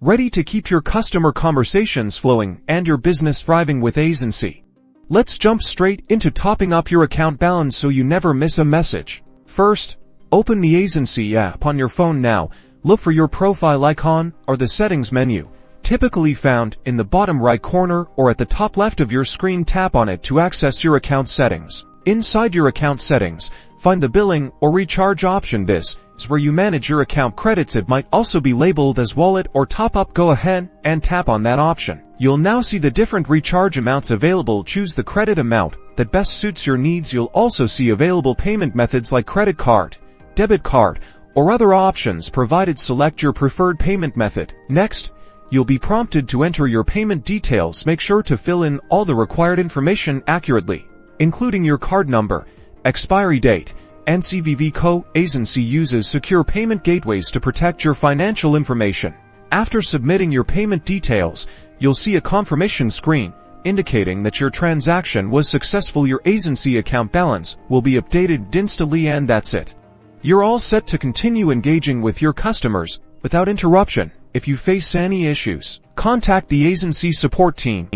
ready to keep your customer conversations flowing and your business thriving with Aisensy. Let's jump straight into topping up your account balance so you never miss a message. First, open the Aisensy app on your phone now. Look for your profile icon or the settings menu, typically found in the bottom right corner or at the top left of your screen. Tap on it to access your account settings. Inside your account settings, find the billing or recharge option. This is where you manage your account credits. It might also be labeled as wallet or top up. Go ahead and tap on that option. You'll now see the different recharge amounts available. Choose the credit amount that best suits your needs. You'll also see available payment methods like credit card, debit card, or other options provided. Select your preferred payment method. Next, you'll be prompted to enter your payment details. Make sure to fill in all the required information accurately, including your card number, expiry date, and CVV code. Aisensy uses secure payment gateways to protect your financial information. After submitting your payment details, you'll see a confirmation screen indicating that your transaction was successful. Your Aisensy account balance will be updated instantly, and that's it. You're all set to continue engaging with your customers without interruption. If you face any issues, contact the Aisensy support team.